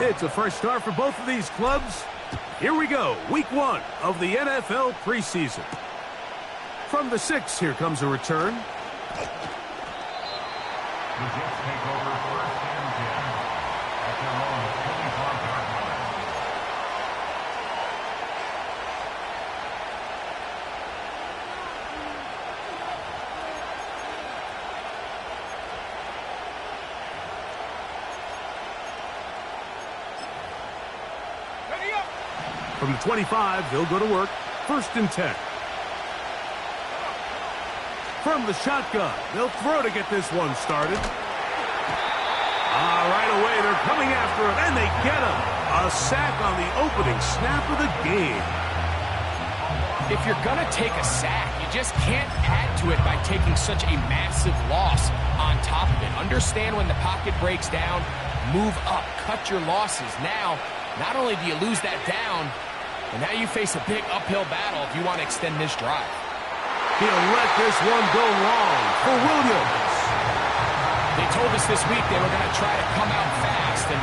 It's a fresh start for both of these clubs. Here we go, week 1 of the NFL preseason. From the 6, here comes a return. The Jets take over 1st and 10 at their own 25-yard line. From the 25, they'll go to work. 1st and 10. From the shotgun, they'll throw to get this one started. Right away, they're coming after him, and they get him. A sack on the opening snap of the game. If you're going to take a sack, you just can't add to it by taking such a massive loss on top of it. Understand when the pocket breaks down, move up, cut your losses. Now, not only do you lose that down, but now you face a big uphill battle if you want to extend this drive. He'll let this one go long for Williams. They told us this week they were going to try to come out fast, and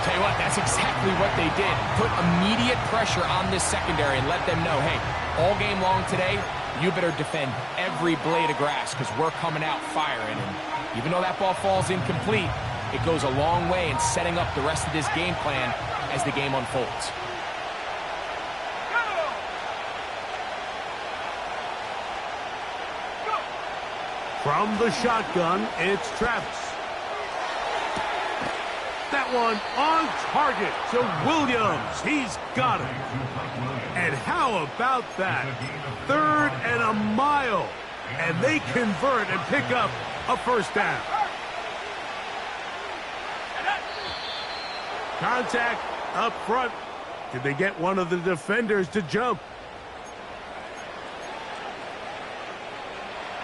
tell you what, that's exactly what they did. Put immediate pressure on this secondary and let them know, hey, all game long today, you better defend every blade of grass because we're coming out firing. And even though that ball falls incomplete, it goes a long way in setting up the rest of this game plan as the game unfolds. From the shotgun, it's Travis. That one on target to Williams. He's got it. And how about that? 3rd and a mile. And they convert and pick up a 1st down. Contact up front. Did they get one of the defenders to jump?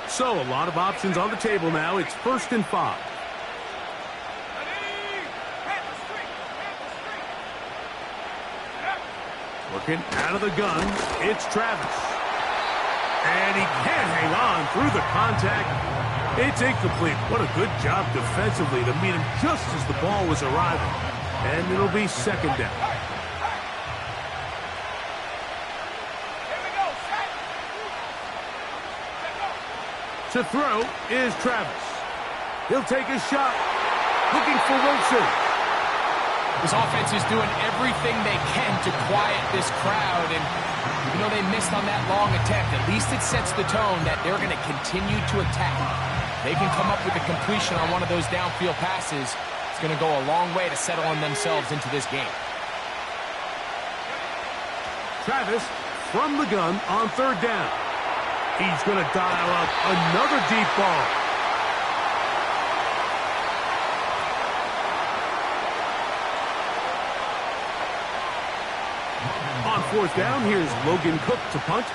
So, a lot of options on the table now. It's 1st and 5. Looking out of the gun, it's Travis. And he can't hang on through the contact. It's incomplete. What a good job defensively to meet him just as the ball was arriving. And it'll be 2nd down. To throw is Travis. He'll take a shot. Looking for Wilson. This offense is doing everything they can to quiet this crowd. And even though they missed on that long attempt, at least it sets the tone that they're going to continue to attack. They can come up with a completion on one of those downfield passes. It's going to go a long way to settling themselves into this game. Travis from the gun on 3rd down. He's going to dial up another deep ball. On 4th down, here's Logan Cook to punt.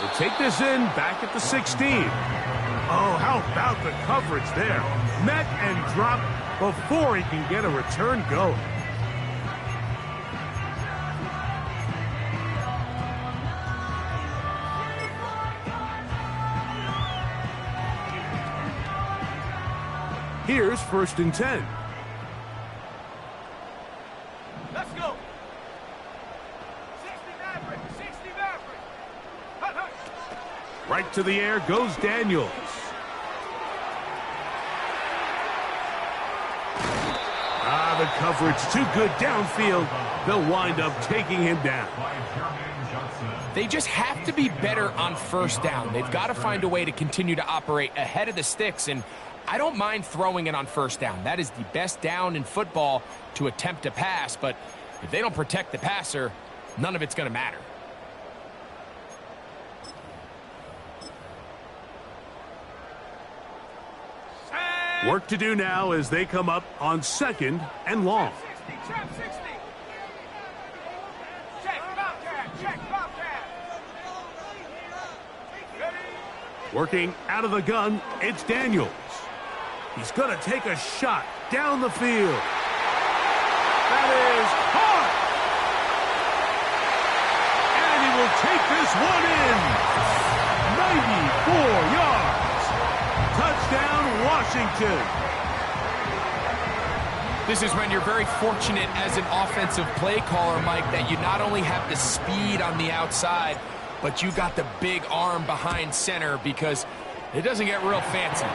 They'll take this in back at the 16. Oh, how about the coverage there? Met and dropped before he can get a return going. Here's 1st and 10. Let's go. 60 Maverick. 60 Maverick. Right to the air goes Daniels. The coverage too good downfield. They'll wind up taking him down. They just have to be better on 1st down. They've got to find a way to continue to operate ahead of the sticks, and I don't mind throwing it on 1st down. That is the best down in football to attempt to pass, but if they don't protect the passer, none of it's going to matter. Work to do now as they come up on 2nd and long. Check 60. Check Bobcat. Check Bobcat. Working out of the gun, it's Daniels. He's going to take a shot down the field. That is caught. And he will take this one in. 94 yards. Touchdown, Washington. This is when you're very fortunate as an offensive play caller, Mike, that you not only have the speed on the outside, but you got the big arm behind center, because it doesn't get real fancy.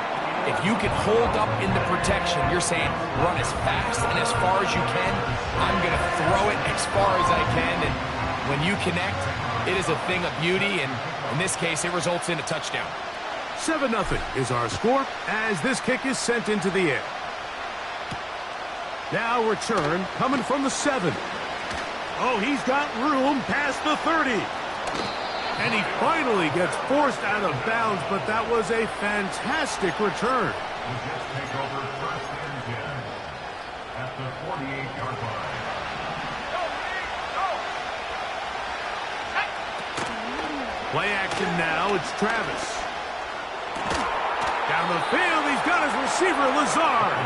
If you can hold up in the protection, you're saying run as fast and as far as you can. I'm going to throw it as far as I can, and when you connect, it is a thing of beauty, and in this case, it results in a touchdown. 7-0 is our score as this kick is sent into the air. Now return coming from the 7. Oh, he's got room past the 30. And he finally gets forced out of bounds, but that was a fantastic return. We'll just take over 1st and 10 at the 48-yard line. Play action now, it's Travis. Down the field, he's got his receiver, Lazard.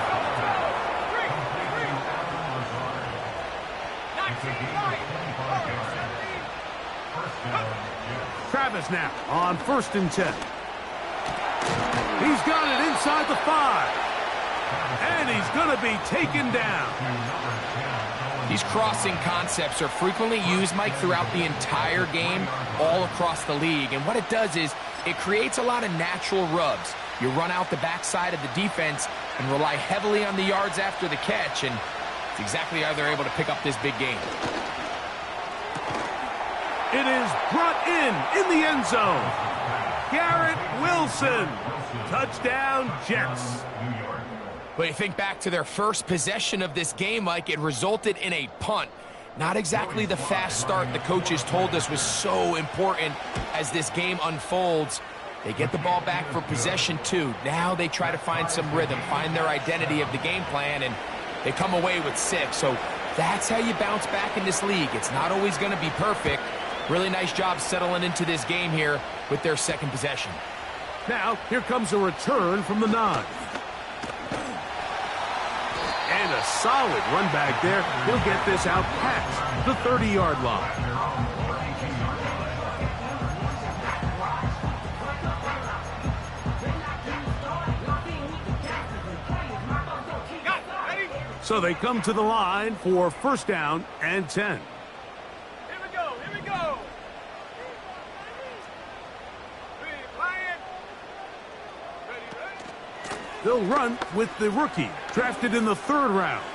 Travis now on 1st and 10. He's got it inside the 5. And he's going to be taken down. These crossing concepts are frequently used, Mike, throughout the entire game, all across the league. And what it does is it creates a lot of natural rubs. You run out the backside of the defense and rely heavily on the yards after the catch, and it's exactly how they're able to pick up this big game. It is brought in the end zone. Garrett Wilson. Touchdown, Jets. But you think back to their first possession of this game, Mike, it resulted in a punt. Not exactly the fast start the coaches told us was so important as this game unfolds. They get the ball back for possession 2. Now they try to find some rhythm, find their identity of the game plan, and they come away with 6. So that's how you bounce back in this league. It's not always going to be perfect. Really nice job settling into this game here with their second possession. Now, here comes a return from the 9. And a solid run back there. He'll get this out past the 30-yard line. So they come to the line for 1st down and 10. They'll run with the rookie, drafted in the 3rd round.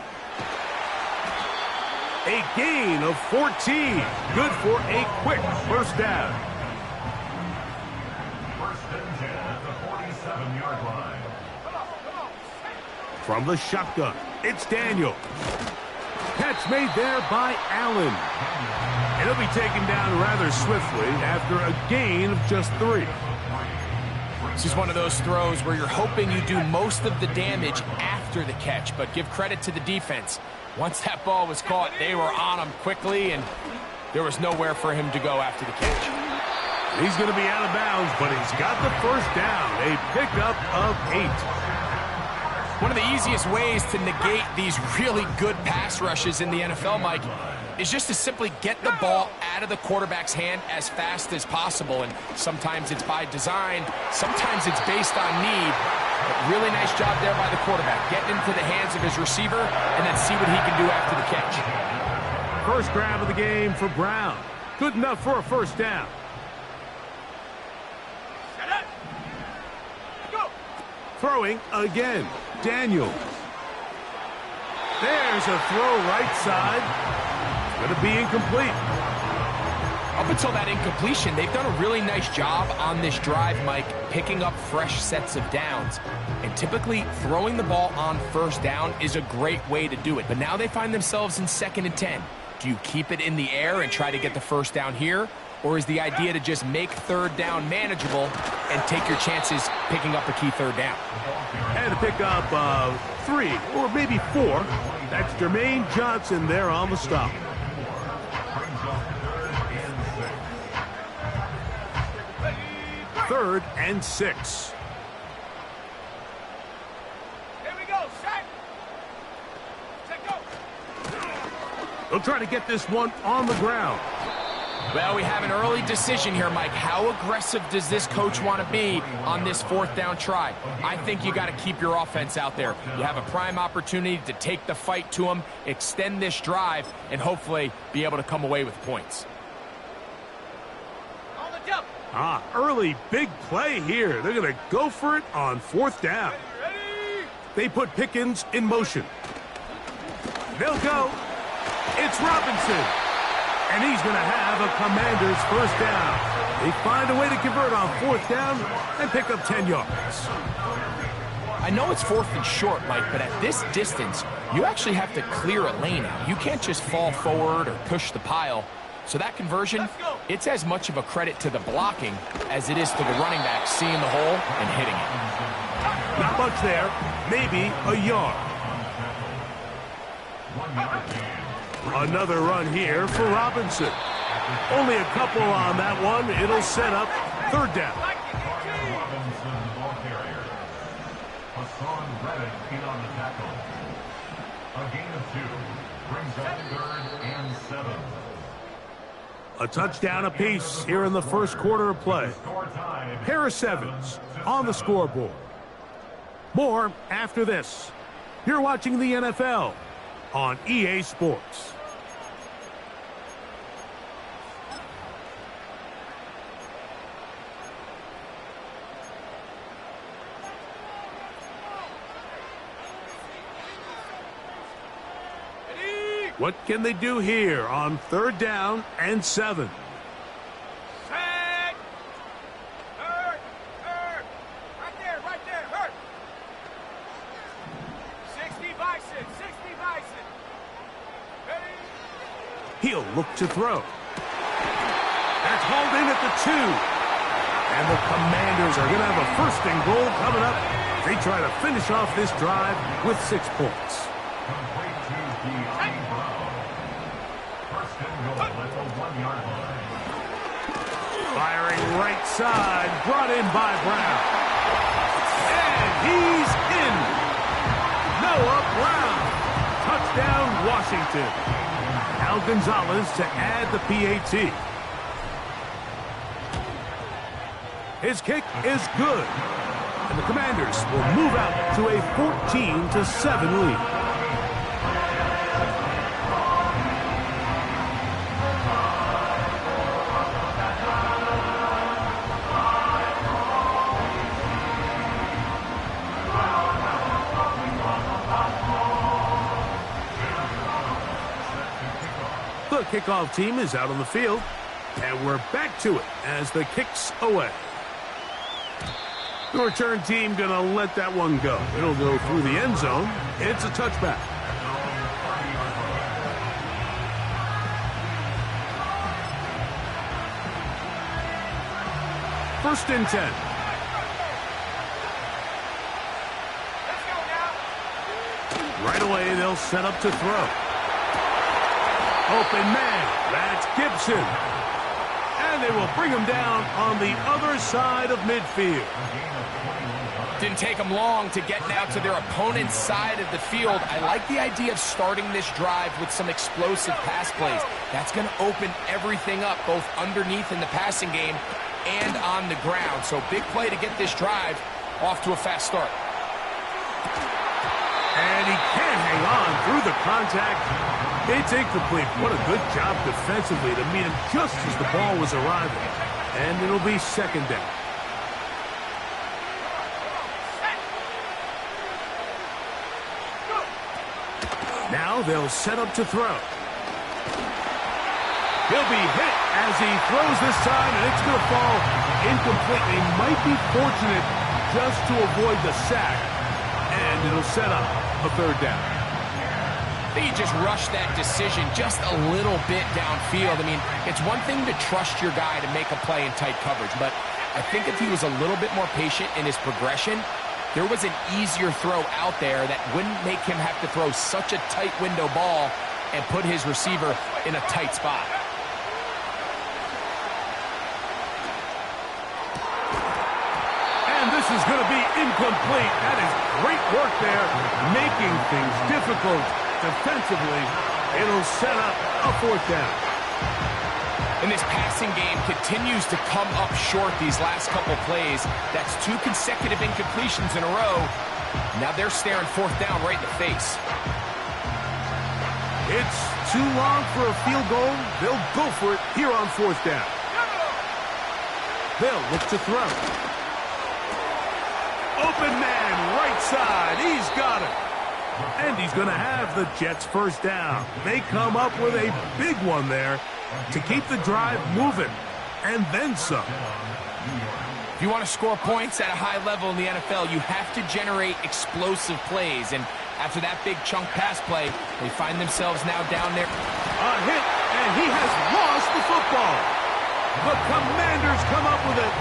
A gain of 14. Good for a quick 1st down. 1st and 10 at the 47-yard line. From the shotgun, it's Daniel. Catch made there by Allen. And he'll be taken down rather swiftly after a gain of just 3. This is one of those throws where you're hoping you do most of the damage after the catch, but give credit to the defense. Once that ball was caught, they were on him quickly, and there was nowhere for him to go after the catch. He's going to be out of bounds, but he's got the 1st down, a pickup of 8. One of the easiest ways to negate these really good pass rushes in the NFL, Mike, is just to simply get the ball out of the quarterback's hand as fast as possible. And sometimes it's by design, sometimes it's based on need. But really nice job there by the quarterback, getting into the hands of his receiver and then see what he can do after the catch. First grab of the game for Brown. Good enough for a 1st down. Throwing again. Daniels. There's a throw right side. Going to be incomplete. Up until that incompletion, they've done a really nice job on this drive, Mike, picking up fresh sets of downs. And typically, throwing the ball on 1st down is a great way to do it. But now they find themselves in 2nd and 10. Do you keep it in the air and try to get the 1st down here? Or is the idea to just make 3rd down manageable and take your chances picking up a key 3rd down? And a pickup of 3 or maybe 4. That's Jermaine Johnson there on the stop. 3rd and 6. Here we go, set. Set, go. They'll try to get this one on the ground. Well, we have an early decision here, Mike. How aggressive does this coach want to be on this fourth down try? I think you got to keep your offense out there. You have a prime opportunity to take the fight to them, extend this drive, and hopefully be able to come away with points. On the jump. Early big play here. They're going to go for it on fourth down. Ready? They put Pickens in motion. They'll go. It's Robinson. And he's going to have a Commander's first down. They find a way to convert on fourth down and pick up 10 yards. I know it's 4th and short, Mike, but at this distance, you actually have to clear a lane out. You can't just fall forward or push the pile. So that conversion, it's as much of a credit to the blocking as it is to the running back seeing the hole and hitting it. Not much there. Maybe a yard. Another run here for Robinson. Only a couple on that one. It'll set up third down. Robinson, ball carrier. Hassan Reddick in on the tackle. A gain of 2 brings up 3rd and 7. A touchdown apiece here in the first quarter of play. Score time. Harris Evans on the scoreboard. More after this. You're watching the NFL on EA Sports. What can they do here on third down and 7? Set. Hurt. Right there. Hurt. 60 Bison. Ready? He'll look to throw. That's hauled in at the 2. And the Commanders are going to have a first and goal coming up. They try to finish off this drive with 6 points. Complete to De'Ami Brown. First and goal at the 1-yard line. Firing right side, brought in by Brown. And he's in. Noah Brown. Touchdown, Washington. Al Gonzalez to add the PAT. His kick is good. And the Commanders will move out to a 14-7 lead. The kickoff team is out on the field, and we're back to it as the kick's away. The return team going to let that one go. It'll go through the end zone. It's a touchback. First and 10. Let's go now. Right away, they'll set up to throw. Open man, that's Gibson. And they will bring him down on the other side of midfield. Didn't take them long to get now to their opponent's side of the field. I like the idea of starting this drive with some explosive pass plays. That's going to open everything up, both underneath in the passing game and on the ground. So big play to get this drive off to a fast start. And he can't hang on through the contact. It's incomplete. What a good job defensively to meet him just as the ball was arriving. And it'll be second down. Now they'll set up to throw. He'll be hit as he throws this time, and it's going to fall incomplete. He might be fortunate just to avoid the sack, and it'll set up a third down. I think he just rushed that decision just a little bit downfield. I mean, it's one thing to trust your guy to make a play in tight coverage, but I think if he was a little bit more patient in his progression, there was an easier throw out there that wouldn't make him have to throw such a tight window ball and put his receiver in a tight spot. And this is going to be incomplete. That is great work there, making things difficult defensively. It'll set up a fourth down. And this passing game continues to come up short these last couple plays. That's 2 consecutive incompletions in a row. Now they're staring 4th down right in the face. It's too long for a field goal. They'll go for it here on 4th down. They'll look to throw. Open man, right side. He's got it. And he's going to have the Jets 1st down. They come up with a big one there to keep the drive moving, and then some. If you want to score points at a high level in the NFL, you have to generate explosive plays. And after that big chunk pass play, they find themselves now down there. A hit, and he has lost the football. The Commanders come up with it.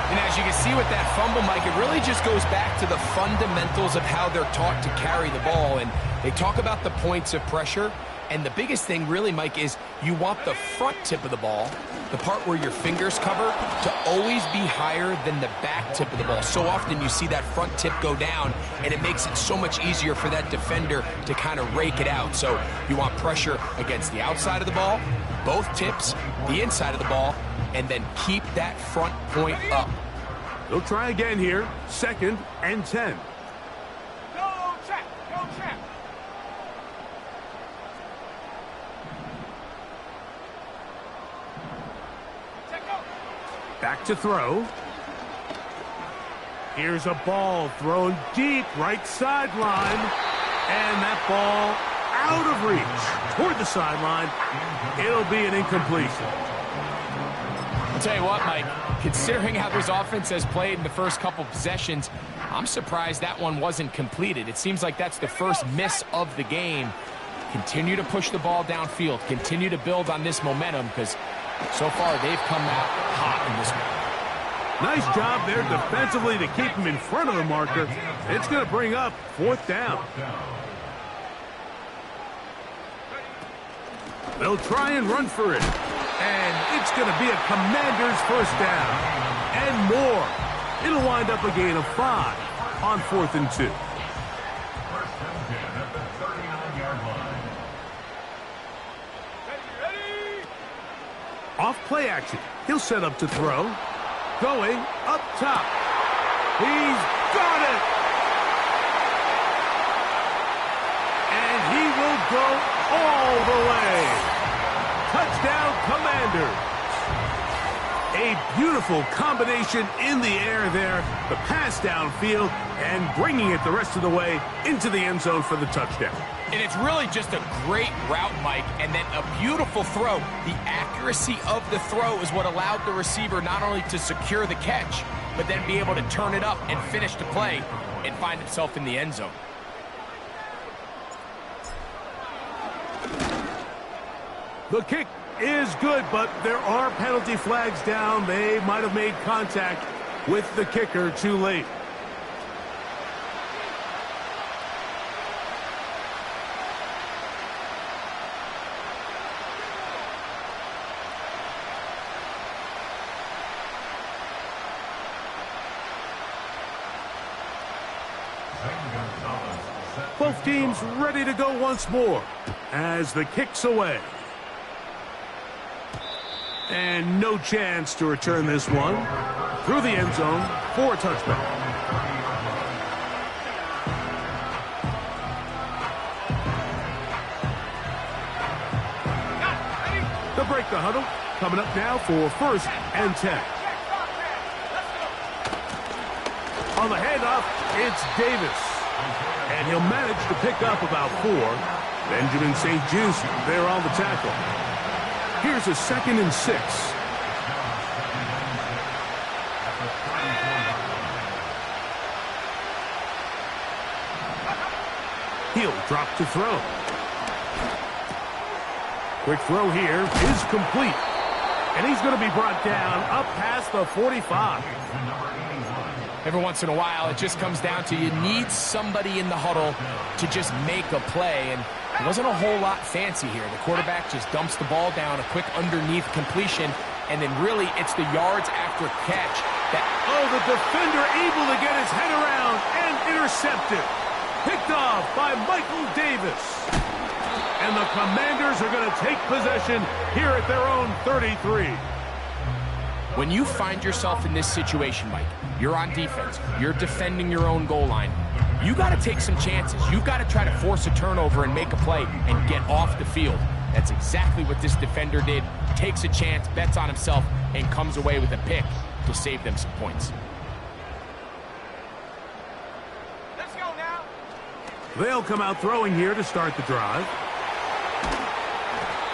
And as you can see with that fumble, Mike, it really just goes back to the fundamentals of how they're taught to carry the ball. And they talk about the points of pressure. And the biggest thing really, Mike, is you want the front tip of the ball, the part where your fingers cover, to always be higher than the back tip of the ball. So often you see that front tip go down, and it makes it so much easier for that defender to kind of rake it out. So you want pressure against the outside of the ball, both tips, the inside of the ball, and then keep that front point up. They'll try again here. 2nd and 10. Go, check. Go, check. Back to throw. Here's a ball thrown deep, right sideline. And that ball out of reach toward the sideline. It'll be an incompletion. I'll tell you what, Mike, considering how this offense has played in the first couple possessions, I'm surprised that one wasn't completed. It seems like that's the first miss of the game. Continue to push the ball downfield. Continue to build on this momentum, because so far they've come out hot in this one. Nice job there defensively to keep him in front of the marker. It's going to bring up 4th down. They'll try and run for it. And it's going to be a Commanders 1st down. And more. It'll wind up a gain of 5 on 4th and 2. Off play action. He'll set up to throw. Going up top. He's got it. And he will go all the way. Touchdown, Commanders. A beautiful combination in the air there. The pass downfield and bringing it the rest of the way into the end zone for the touchdown. And it's really just a great route, Mike, and then a beautiful throw. The accuracy of the throw is what allowed the receiver not only to secure the catch, but then be able to turn it up and finish the play and find himself in the end zone. The kick is good, but there are penalty flags down. They might have made contact with the kicker too late. Both teams ready to go once more as the kick's away. And no chance to return this one through the end zone for a touchback. They'll break the huddle. Coming up now for 1st and 10. On the handoff, it's Davis. And he'll manage to pick up about 4. Benjamin St. Juste there on the tackle. Here's a 2nd and 6. He'll drop to throw. Quick throw here is complete. And he's going to be brought down up past the 45. Every once in a while, it just comes down to you need somebody in the huddle to just make a play. And it wasn't a whole lot fancy here. The quarterback just dumps the ball down, a quick underneath completion, and then really it's the yards after catch that... Oh, the defender able to get his head around and intercepted. Picked off by Michael Davis. And the Commanders are going to take possession here at their own 33. When you find yourself in this situation, Mike, you're on defense, you're defending your own goal line, you got to take some chances. You've got to try to force a turnover and make a play and get off the field. That's exactly what this defender did. Takes a chance, bets on himself, and comes away with a pick to save them some points. Let's go now. They'll come out throwing here to start the drive.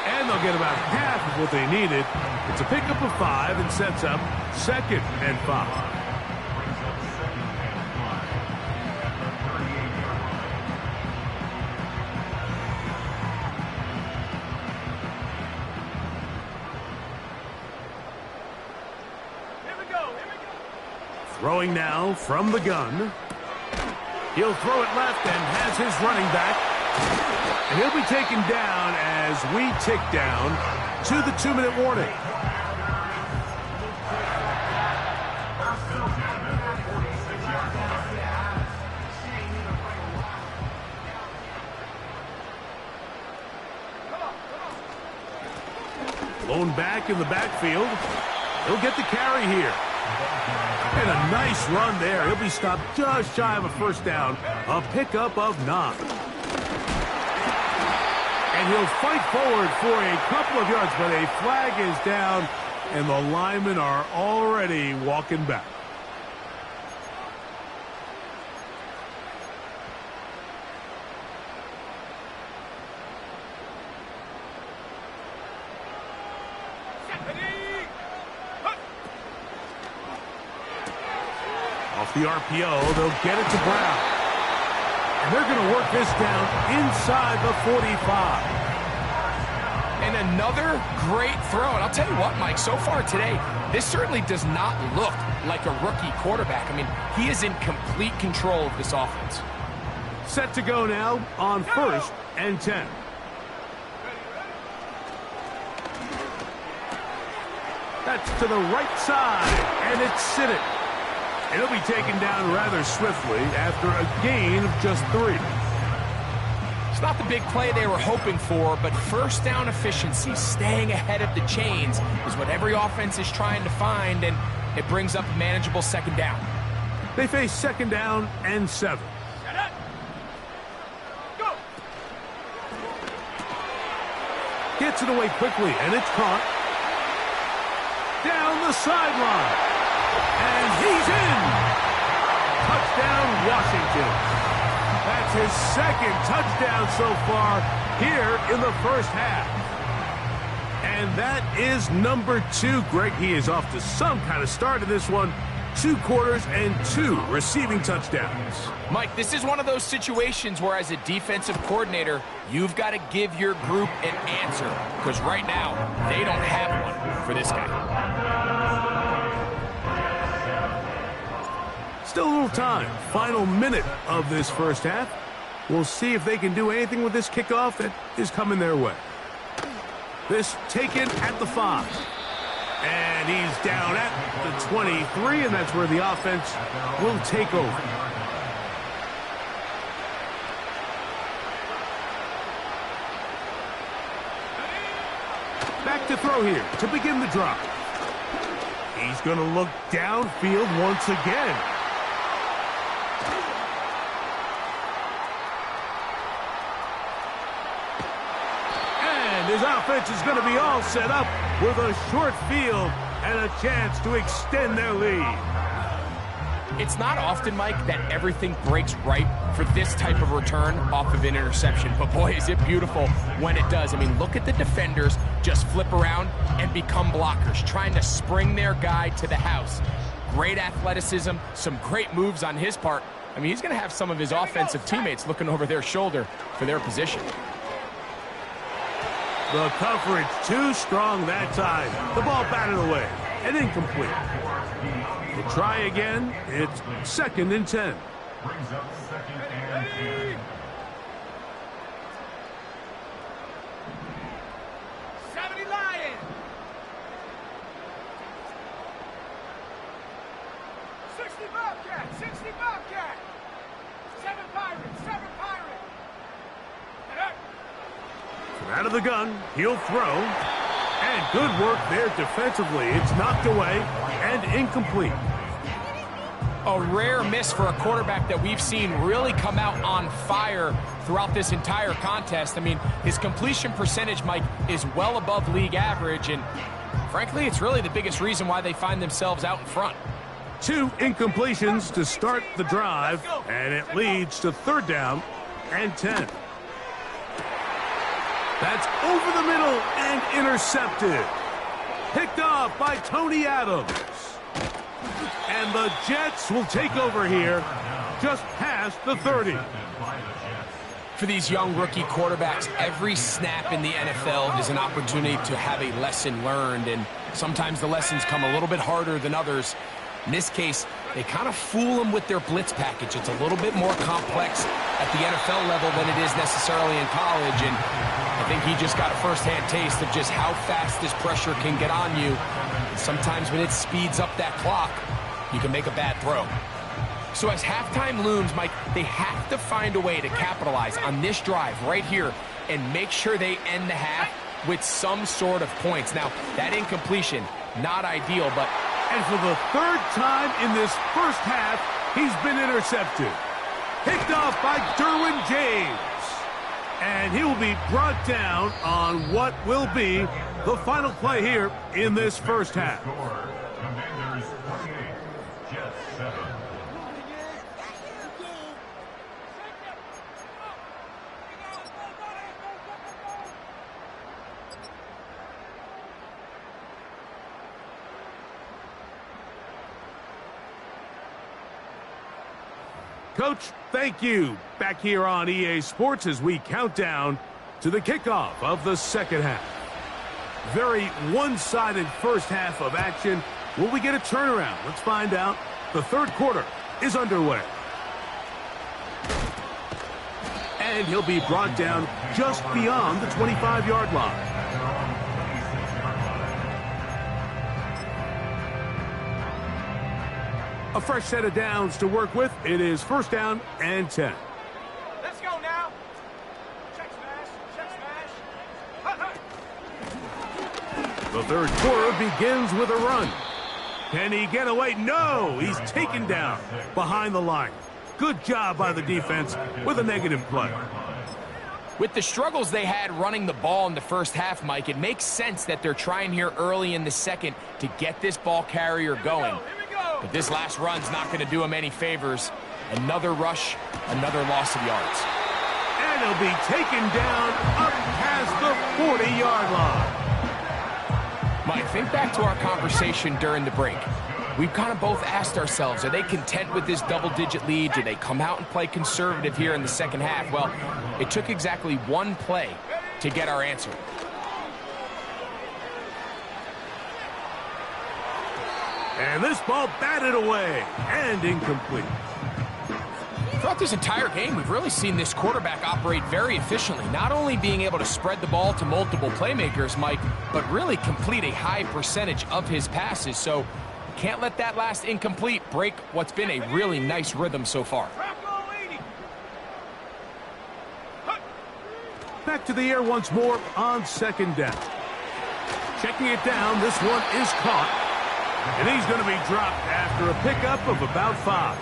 And they'll get about half of what they needed. It's a pickup of 5 and sets up 2nd and 5. Throwing now from the gun. He'll throw it left and has his running back. And he'll be taken down as we tick down to the 2-minute warning. Blown back in the backfield. He'll get the carry here. And a nice run there. He'll be stopped just shy of a first down. A pickup of 9. And he'll fight forward for a couple of yards, but a flag is down, and the linemen are already walking back. Off the RPO, they'll get it to Brown. And they're going to work this down inside the 45. And another great throw. And I'll tell you what, Mike, so far today, this certainly does not look like a rookie quarterback. I mean, he is in complete control of this offense. Set to go now on 1st and 10. That's to the right side, and it's Siddick. And he'll be taken down rather swiftly after a gain of just 3. It's not the big play they were hoping for, but first down efficiency, staying ahead of the chains, is what every offense is trying to find, and it brings up a manageable 2nd down. They face 2nd down and 7. Go. Gets it away quickly, and it's caught. Down the sideline. And he's in. Touchdown, Washington. That's his 2nd touchdown so far here in the first half. And that is number 2. Greg, he is off to some kind of start in this one. 2 quarters and 2 receiving touchdowns. Mike, this is one of those situations where as a defensive coordinator, you've got to give your group an answer. Because right now, they don't have one for this guy. Still a little time. Final minute of this first half. We'll see if they can do anything with this kickoff that is coming their way. This taken at the 5. And he's down at the 23, and that's where the offense will take over. Back to throw here to begin the drive. He's going to look downfield once again. His offense is going to be all set up with a short field and a chance to extend their lead. It's not often, Mike, that everything breaks right for this type of return off of an interception. But boy, is it beautiful when it does. I mean, look at the defenders just flip around and become blockers, trying to spring their guy to the house. Great athleticism, some great moves on his part. I mean, he's going to have some of his offensive teammates looking over their shoulder for their position. The coverage too strong that time. The ball batted away and incomplete. We'll try again. It's 2nd and 10. Brings up 2nd and 10. Lion. 60 Bobcat, 60 Bobcat. 7 Pirates, 7 Pirates. Out of the gun, he'll throw. And good work there defensively. It's knocked away and incomplete. A rare miss for a quarterback that we've seen really come out on fire throughout this entire contest. I mean, his completion percentage, Mike, is well above league average, and frankly, it's really the biggest reason why they find themselves out in front. 2 incompletions to start the drive, and it leads to 3rd down and 10. That's over the middle and intercepted. Picked off by Tony Adams. And the Jets will take over here just past the 30. For these young rookie quarterbacks, every snap in the NFL is an opportunity to have a lesson learned, and sometimes the lessons come a little bit harder than others. In this case, they kind of fool them with their blitz package. It's a little bit more complex at the NFL level than it is necessarily in college, and I think he just got a first-hand taste of just how fast this pressure can get on you. And sometimes when it speeds up that clock, you can make a bad throw. So as halftime looms, Mike, they have to find a way to capitalize on this drive right here and make sure they end the half with some sort of points. Now, that incompletion, not ideal, but... And for the 3rd time in this first half, he's been intercepted. Picked off by Derwin James. And he will be brought down on what will be the final play here in this first half. Commanders 28, Jets 7. Coach, thank you. Back here on EA Sports as we count down to the kickoff of the second half. Very one-sided first half of action. Will we get a turnaround? Let's find out. The 3rd quarter is underway. And he'll be brought down just beyond the 25-yard line. A fresh set of downs to work with. It is 1st down and 10. Let's go now. Check smash. The 3rd quarter begins with a run. Can he get away? No, he's taken down behind the line. Good job by the defense with a negative play. With the struggles they had running the ball in the first half, Mike, it makes sense that they're trying here early in the second to get this ball carrier going. But this last run's not going to do him any favors. Another rush, another loss of yards. And he'll be taken down up past the 40-yard line. Mike, think back to our conversation during the break. We've kind of both asked ourselves, are they content with this double-digit lead? Do they come out and play conservative here in the second half? Well, it took exactly one play to get our answer. And this ball batted away and incomplete. Throughout this entire game, we've really seen this quarterback operate very efficiently, not only being able to spread the ball to multiple playmakers, Mike, but really complete a high percentage of his passes. So can't let that last incomplete break what's been a really nice rhythm so far. Back to the air once more on 2nd down. Checking it down, this one is caught. And he's going to be dropped after a pickup of about 5.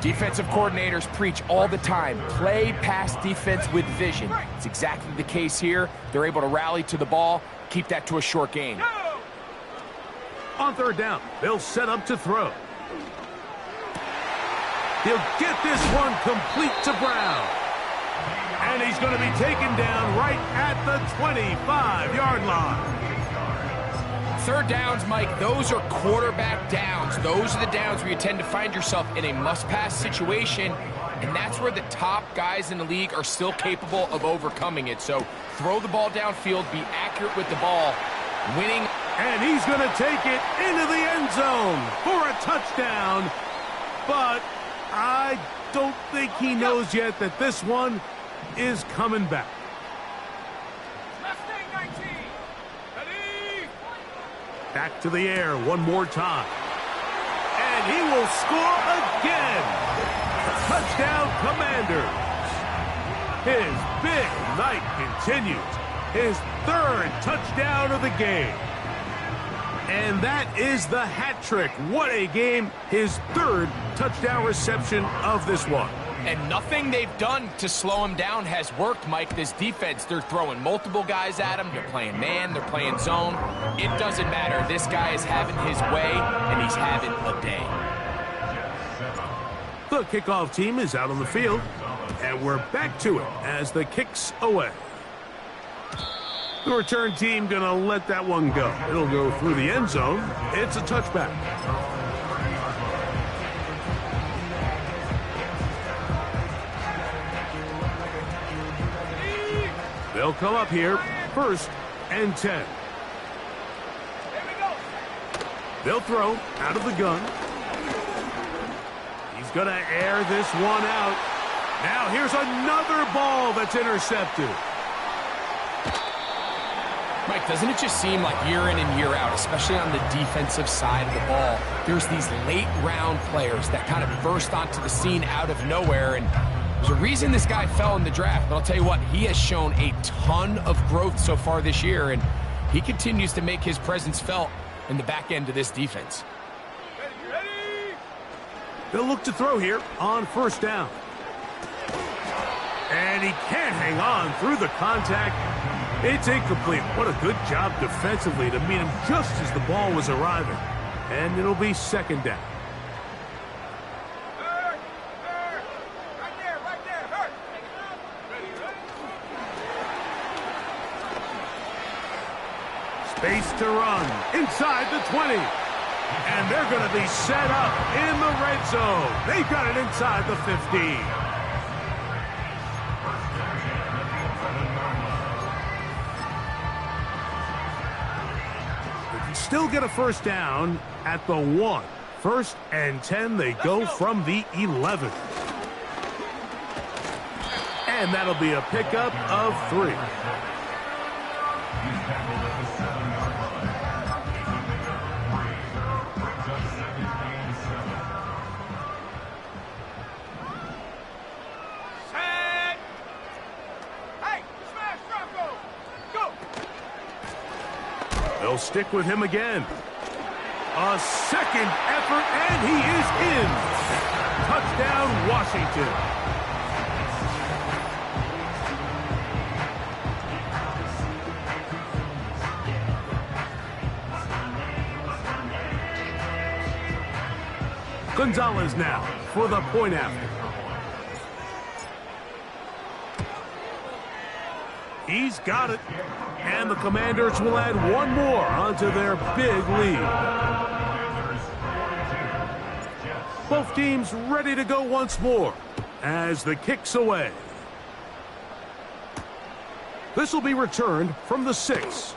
Defensive coordinators preach all the time, play pass defense with vision. It's exactly the case here. They're able to rally to the ball, keep that to a short gain. On 3rd down, they'll set up to throw. He'll get this one complete to Brown. And he's going to be taken down right at the 25-yard line. 3rd downs, Mike, those are quarterback downs. Those are the downs where you tend to find yourself in a must-pass situation, and that's where the top guys in the league are still capable of overcoming it. So throw the ball downfield, be accurate with the ball, winning. And he's going to take it into the end zone for a touchdown. But I don't think he knows yet that this one is coming back. Back to the air one more time. And he will score again. Touchdown, Commanders. His big night continues. His third touchdown of the game. And that is the hat trick. What a game. His third touchdown reception of this one. And nothing they've done to slow him down has worked, Mike. This defense, they're throwing multiple guys at him. They're playing man, they're playing zone. It doesn't matter. This guy is having his way, and he's having a day. The kickoff team is out on the field, and we're back to it as the kick's away. The return team going to let that one go. It'll go through the end zone. It's a touchback. They'll come up here, 1st and 10. They'll throw out of the gun. He's going to air this one out. Now here's another ball that's intercepted. Mike, doesn't it just seem like year in and year out, especially on the defensive side of the ball, there's these late-round players that kind of burst onto the scene out of nowhere, and there's a reason this guy fell in the draft, but I'll tell you what, he has shown a ton of growth so far this year, and he continues to make his presence felt in the back end of this defense. Ready? They'll look to throw here on 1st down. And he can't hang on through the contact. It's incomplete. What a good job defensively to meet him just as the ball was arriving. And it'll be 2nd down. Right there, hurt. Ready? Space to run inside the 20. And they're going to be set up in the red zone. They've got it inside the 15. Still get a 1st down at the 1. 1st and 10, they go from the 11. And that'll be a pickup of 3. Set. Hey, smash Rocco. Go. They'll stick with him again. A 2nd effort, and he is in. Touchdown, Washington. Gonzalez now for the point after. He's got it. And the Commanders will add one more onto their big lead. Both teams ready to go once more as the kick's away. This will be returned from the 6.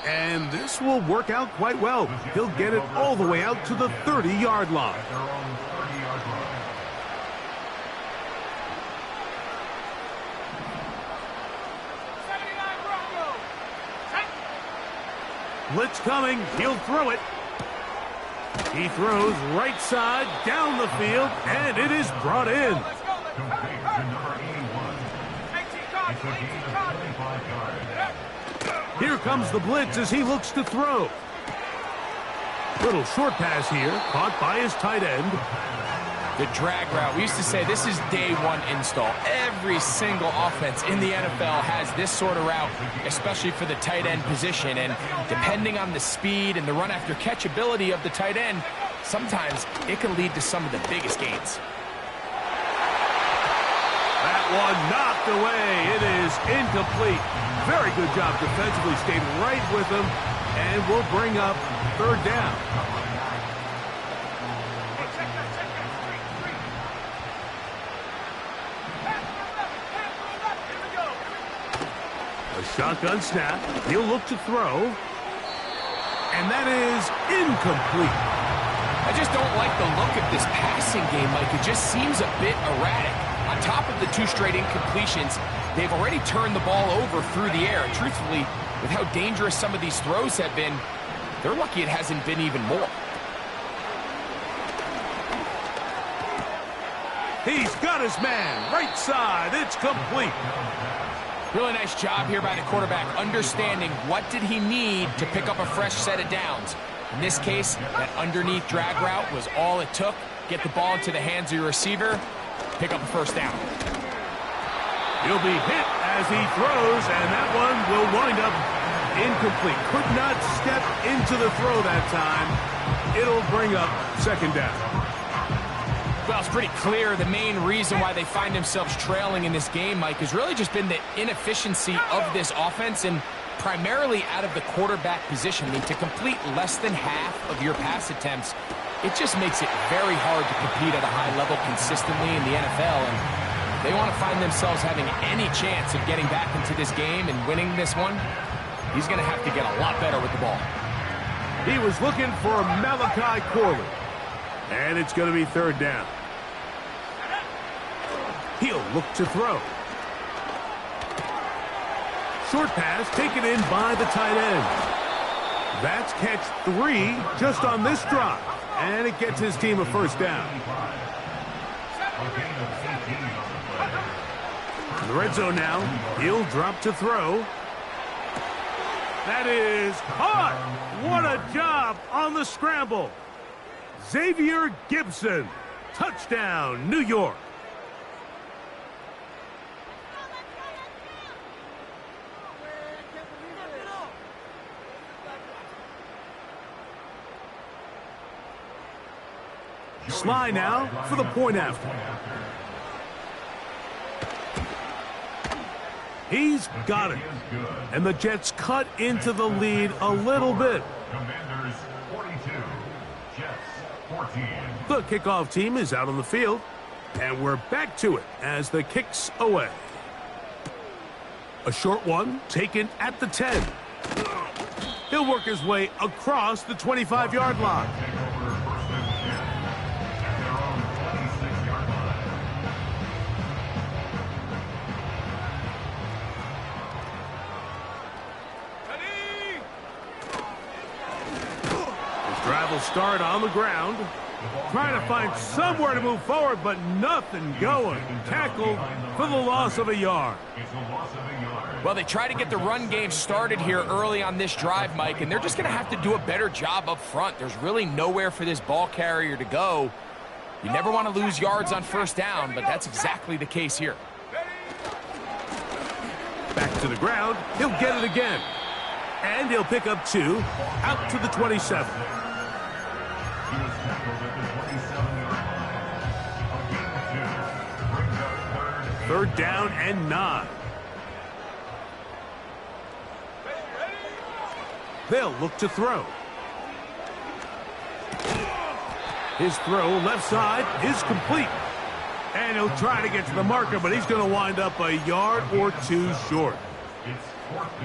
And this will work out quite well. He'll get it all the way out to the 30-yard line. Blitz coming. He'll throw it. He throws right side down the field, and it is brought in. Let's go. Here comes the blitz as he looks to throw. Little short pass here, caught by his tight end. The drag route. We used to say this is day one install. Every single offense in the NFL has this sort of route, especially for the tight end position. And depending on the speed and the run after catch ability of the tight end, sometimes it can lead to some of the biggest gains. That one knocked away. It is incomplete. Very good job defensively. Stayed right with him and will bring up 3rd down. A shotgun snap. He'll look to throw. And that is incomplete. I just don't like the look of this passing game, Mike. It just seems a bit erratic. On top of the 2 straight incompletions, they've already turned the ball over through the air. And truthfully, with how dangerous some of these throws have been, they're lucky it hasn't been even more. He's got got his man. Right side. It's complete. Really nice job here by the quarterback, understanding what did he need to pick up a fresh set of downs. In this case, that underneath drag route was all it took. Get the ball into the hands of your receiver, pick up a first down. He'll be hit as he throws, and that one will wind up incomplete. Could not step into the throw that time. It'll bring up second down. Well, it's pretty clear the main reason why they find themselves trailing in this game, Mike, has really just been the inefficiency of this offense and primarily out of the quarterback position. I mean, to complete less than half of your pass attempts, it just makes it very hard to compete at a high level consistently in the NFL. And if they want to find themselves having any chance of getting back into this game and winning this one, he's going to have to get a lot better with the ball. He was looking for Malachi Corley. And it's going to be third down. He'll look to throw. Short pass taken in by the tight end. That's catch 3 just on this drive. And it gets his team a first down. In the red zone now. He'll drop to throw. That is caught. What a job on the scramble. Xavier Gibson. Touchdown, New York. Sly now for the point after. He's got it. And the Jets cut into the lead a little bit. Commanders 42, Jets 14. The kickoff team is out on the field. And we're back to it as the kick's away. A short one taken at the 10. He'll work his way across the 25-yard line. Drive will start on the ground. Trying to find somewhere to move forward, but nothing going. Tackled for the loss of a yard. Well, they try to get the run game started here early on this drive, Mike, and they're just going to have to do a better job up front. There's really nowhere for this ball carrier to go. You never want to lose yards on first down, but that's exactly the case here. Back to the ground. He'll get it again. And he'll pick up 2 out to the 27. He was tackled at the 27-yard line. A gain of 2 brings up Third down and 9. They'll look to throw. His throw left side is complete. And he'll try to get to the marker, but he's going to wind up a yard or 2 short.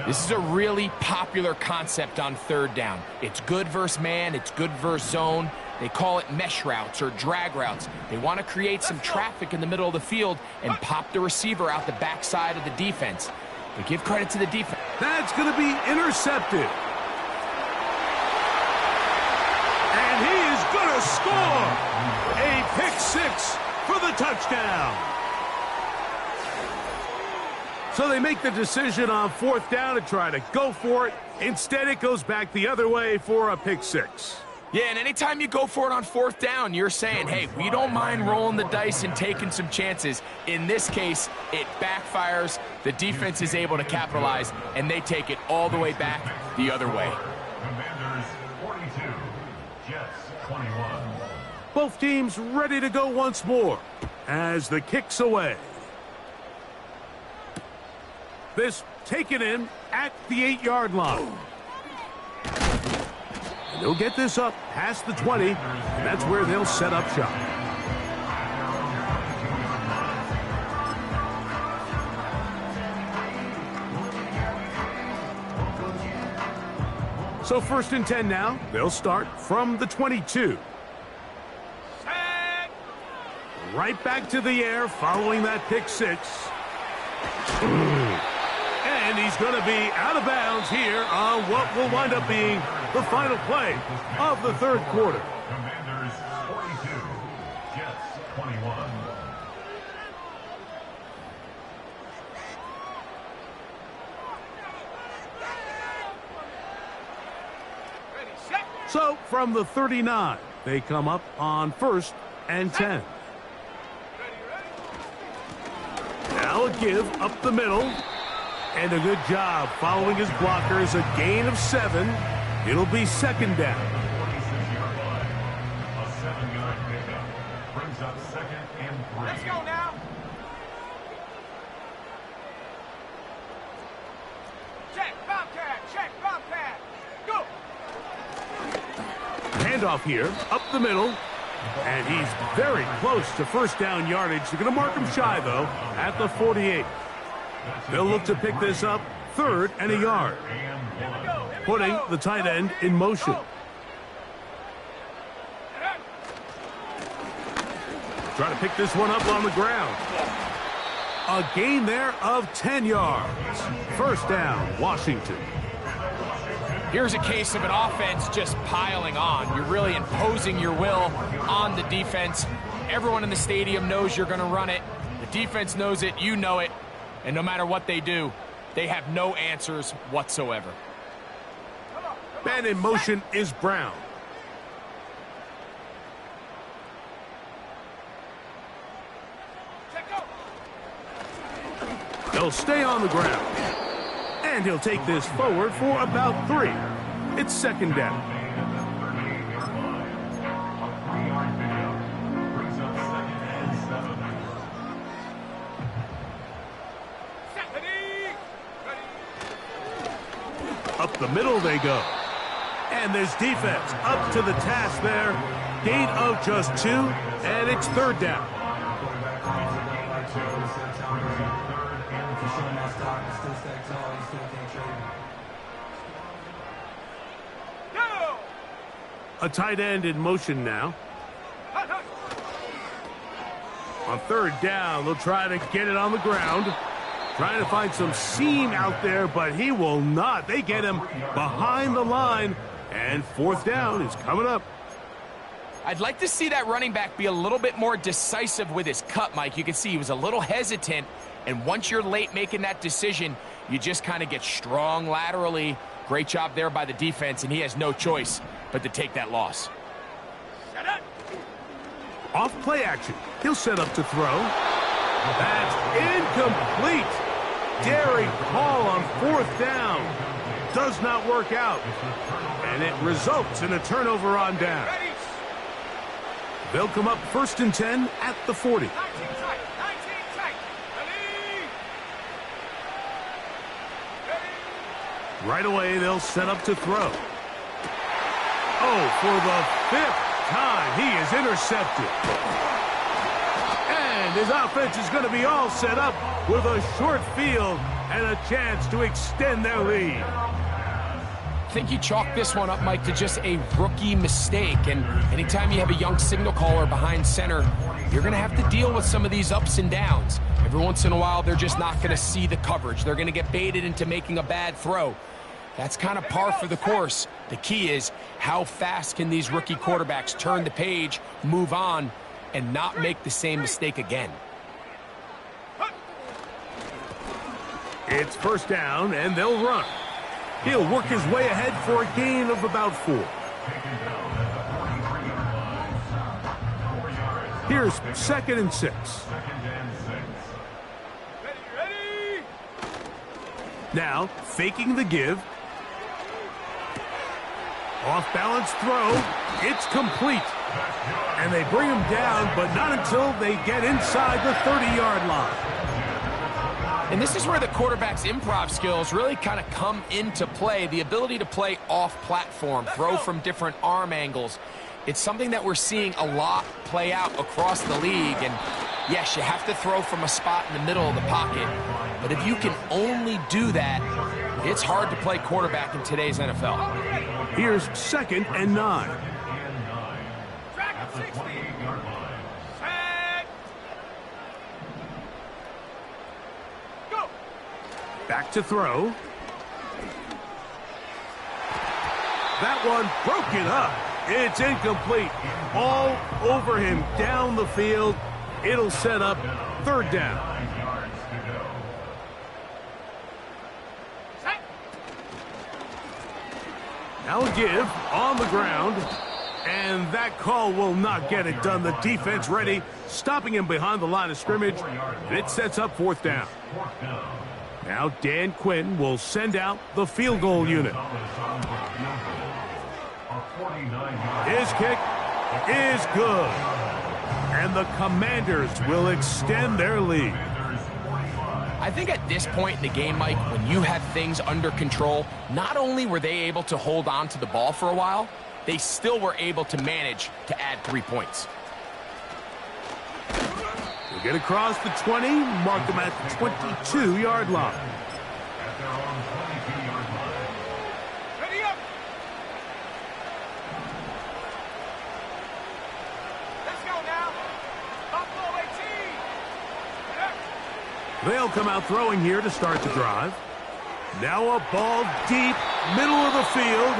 This is a really popular concept on third down. It's good versus man, it's good versus zone. They call it mesh routes or drag routes. They want to create some traffic in the middle of the field and pop the receiver out the backside of the defense. But give credit to the defense. That's going to be intercepted. And he is going to score a pick 6 for the touchdown. So they make the decision on fourth down to try to go for it. Instead, it goes back the other way for a pick 6. Yeah, and anytime you go for it on fourth down, you're saying, hey, we don't mind rolling the dice and taking some chances. In this case, it backfires. The defense is able to capitalize, and they take it all the way back the other way. Commanders 42, Jets 21. Both teams ready to go once more as the kick's away. This taken in at the 8-yard line. And they'll get this up past the 20, and that's where they'll set up shop. So 1st and 10 now. They'll start from the 22. Right back to the air following that pick 6. And he's going to be out of bounds here on what will wind up being the final play of the third quarter. Commanders 42, Jets 21. So from the 39, they come up on 1st and 10. Now a give up the middle. And a good job following his blockers. A gain of 7. It'll be 2nd down. 46-yard line. A 7-yard pickup. Brings up 2nd and 3. Let's go now. Check, Bobcat. Check, Bobcat. Go. Handoff here, up the middle. And he's very close to 1st down yardage. They're going to mark him shy, though, at the 48. They'll look to pick this up 3rd and a yard. Putting the tight end in motion. Try to pick this one up on the ground. A gain there of 10 yards. 1st down, Washington. Here's a case of an offense just piling on. You're really imposing your will on the defense. Everyone in the stadium knows you're going to run it. The defense knows it, you know it. And no matter what they do, they have no answers whatsoever. Man in motion is Brown. They'll stay on the ground. And he'll take this forward for about 3. It's 2nd down. Up the middle they go. And there's defense up to the task there. Gain of just 2, and it's 3rd down. A tight end in motion now. On 3rd down, they'll try to get it on the ground. Trying to find some seam out there, but he will not. They get him behind the line, and 4th down is coming up. I'd like to see that running back be a little bit more decisive with his cut, Mike. You can see he was a little hesitant, and once you're late making that decision, you just kind of get strong laterally. Great job there by the defense, and he has no choice but to take that loss. Off play action. He'll set up to throw. That's incomplete. Daring call on 4th down. Does not work out. And it results in a turnover on down. They'll come up 1st and 10 at the 40. 19 tight. 19 tight. Ready? Right away, they'll set up to throw. Oh, for the 5th time, he is intercepted. And his offense is going to be all set up with a short field and a chance to extend their lead. I think you chalk this one up, Mike, to just a rookie mistake. And anytime you have a young signal caller behind center, you're going to have to deal with some of these ups and downs. Every once in a while, they're just not going to see the coverage. They're going to get baited into making a bad throw. That's kind of par for the course. The key is how fast can these rookie quarterbacks turn the page, move on, and not make the same mistake again. It's 1st down, and they'll run. He'll work his way ahead for a gain of about 4. Here's 2nd and 6. Ready? Now, faking the give. Off-balance throw. It's complete. And they bring him down, but not until they get inside the 30-yard line. And this is where the quarterback's improv skills really kind of come into play. The ability to play off-platform, throw from different arm angles. It's something that we're seeing a lot play out across the league. And yes, you have to throw from a spot in the middle of the pocket. But if you can only do that, it's hard to play quarterback in today's NFL. Here's 2nd and 9. Track at 60. Set. Go. Back to throw. That one broken up. It's incomplete. All over him down the field. It'll set up 3rd down. Now a give on the ground. And that call will not get it done. The defense ready, stopping him behind the line of scrimmage. And it sets up 4th down. Now Dan Quinn will send out the field goal unit. His kick is good. And the Commanders will extend their lead. I think at this point in the game, Mike, when you have things under control, not only were they able to hold on to the ball for a while, they still were able to manage to add 3 points. We'll get across the 20, mark them at the 22-yard line. At their own 22-yard line. Ready up. Let's go now. Buffalo 18. They'll come out throwing here to start the drive. Now a ball deep, middle of the field.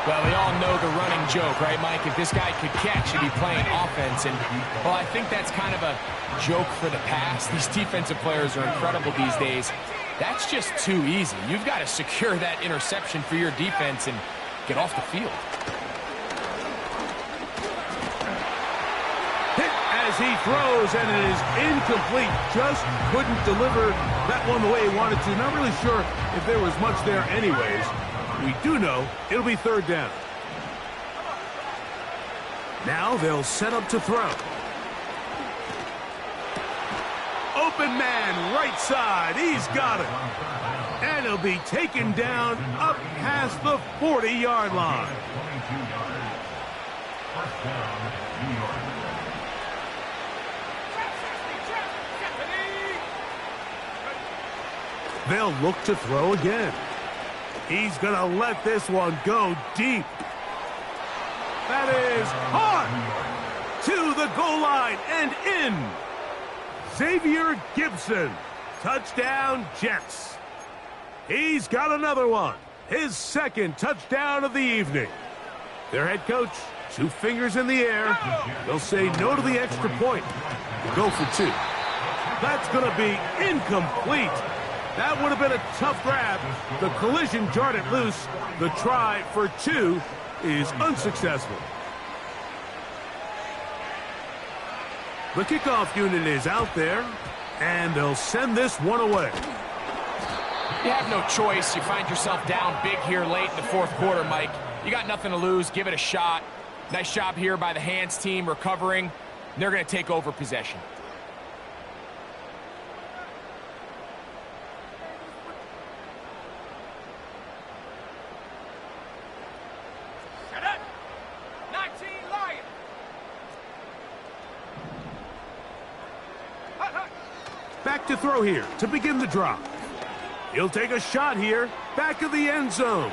Well, we all know the running joke, right, Mike? If this guy could catch, he'd be playing offense. And, well, I think that's kind of a joke for the past. These defensive players are incredible these days. That's just too easy. You've got to secure that interception for your defense and get off the field. Hit as he throws, and it is incomplete. Just couldn't deliver that one the way he wanted to. Not really sure if there was much there anyways. We do know it'll be 3rd down. Now they'll set up to throw. Open man, right side. He's got it. And he'll be taken down up past the 40-yard line. 22 yards. First down, New York. They'll look to throw again. He's going to let this one go deep. That is hard to the goal line and in. Xavier Gibson. Touchdown, Jets. He's got another one. His 2nd touchdown of the evening. Their head coach, 2 fingers in the air. They'll say no to the extra point. Go for 2. That's going to be incomplete. That would have been a tough grab. The collision jarred it loose. The try for 2 is unsuccessful. The kickoff unit is out there, and they'll send this one away. You have no choice. You find yourself down big here late in the 4th quarter, Mike. You got nothing to lose. Give it a shot. Nice job here by the hands team recovering. They're going to take over possession. Back to throw here to begin the drop. He'll take a shot here, back of the end zone.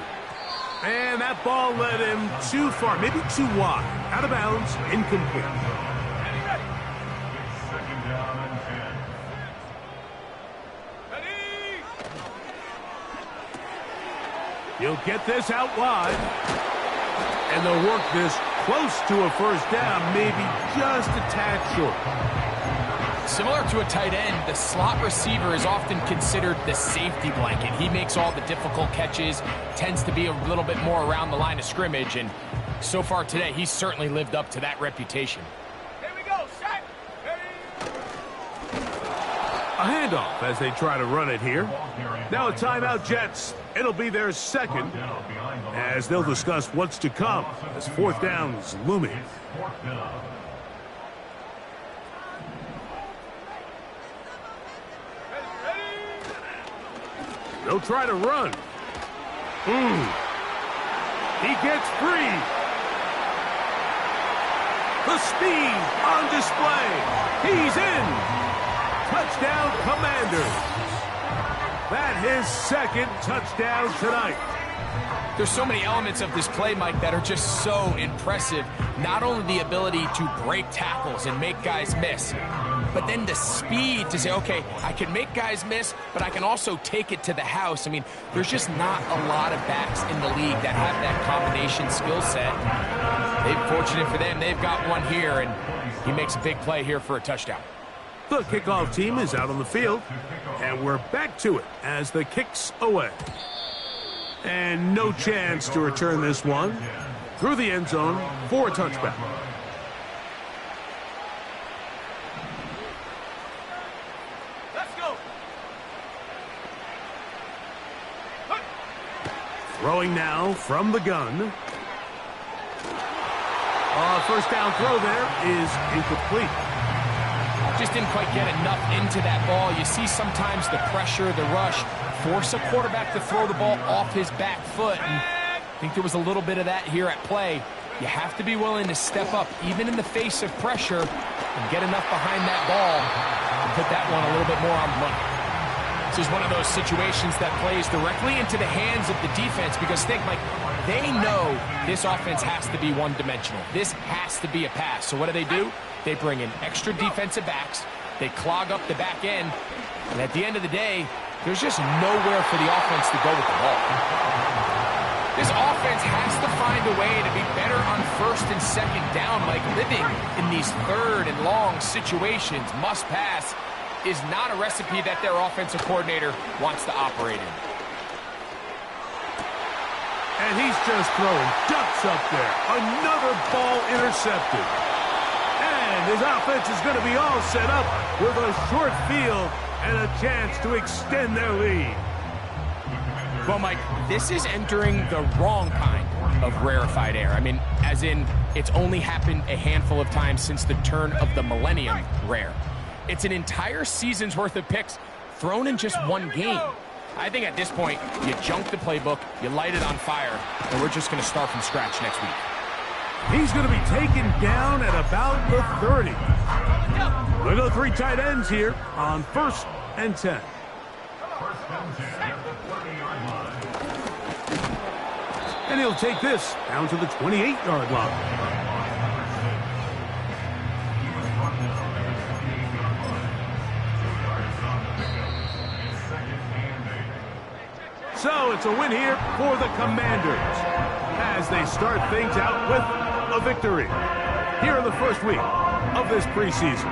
And that ball led him too far, maybe too wide. Out of bounds, incomplete. Second down and 10. Ready. He'll get this out wide. And they'll work this close to a 1st down, maybe just a tad short. Similar to a tight end, the slot receiver is often considered the safety blanket. He makes all the difficult catches, tends to be a little bit more around the line of scrimmage, and so far today, he's certainly lived up to that reputation. Here we go. Set. Ready. A handoff as they try to run it here. Now a timeout, Jets. It'll be their 2nd, as they'll discuss what's to come as 4th down is looming. 4th down. They'll try to run. He gets free. The speed on display. He's in. Touchdown, Commanders. That his 2nd touchdown tonight. There's so many elements of this play, Mike, that are just so impressive. Not only the ability to break tackles and make guys miss, but then the speed to say, okay, I can make guys miss, but I can also take it to the house. I mean, there's just not a lot of backs in the league that have that combination skill set. Fortunate for them, they've got one here, and he makes a big play here for a touchdown. The kickoff team is out on the field, and we're back to it as the kick's away. And no chance to return this one through the end zone for a touchback. Let's go. Throwing now from the gun. First down throw there is incomplete. Just didn't quite get enough into that ball. You see sometimes the pressure, the rush, force a quarterback to throw the ball off his back foot. And I think there was a little bit of that here at play. You have to be willing to step up, even in the face of pressure, and get enough behind that ball to put that one a little bit more on the money. This is one of those situations that plays directly into the hands of the defense because think, Mike, they know this offense has to be one-dimensional. This has to be a pass. So what do? They bring in extra defensive backs. They clog up the back end. And at the end of the day, there's just nowhere for the offense to go with the ball. This offense has to find a way to be better on first and second down. Like living in these third and long situations, must pass, is not a recipe that their offensive coordinator wants to operate in. And he's just throwing ducks up there. Another ball intercepted. And his offense is going to be all set up with a short field and a chance to extend their lead. Well, Mike, this is entering the wrong kind of rarefied air. I mean, as in, it's only happened a handful of times since the turn of the millennium rare. It's an entire season's worth of picks thrown in just one game. I think at this point, you junk the playbook, you light it on fire, and we're just going to start from scratch next week. He's going to be taken down at about the 30. Look at the three tight ends here on 1st and 10. And he'll take this down to the 28-yard line. So it's a win here for the Commanders as they start things out with a victory here in the first week of this preseason.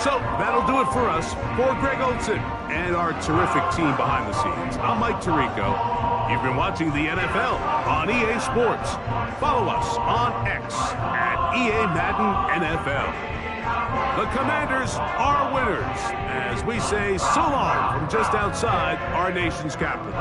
So that'll do it for us. For Greg Olson and our terrific team behind the scenes, I'm Mike Tirico. You've been watching the NFL on EA Sports. Follow us on X at EA Madden NFL. The Commanders are winners as we say so long from just outside our nation's capital.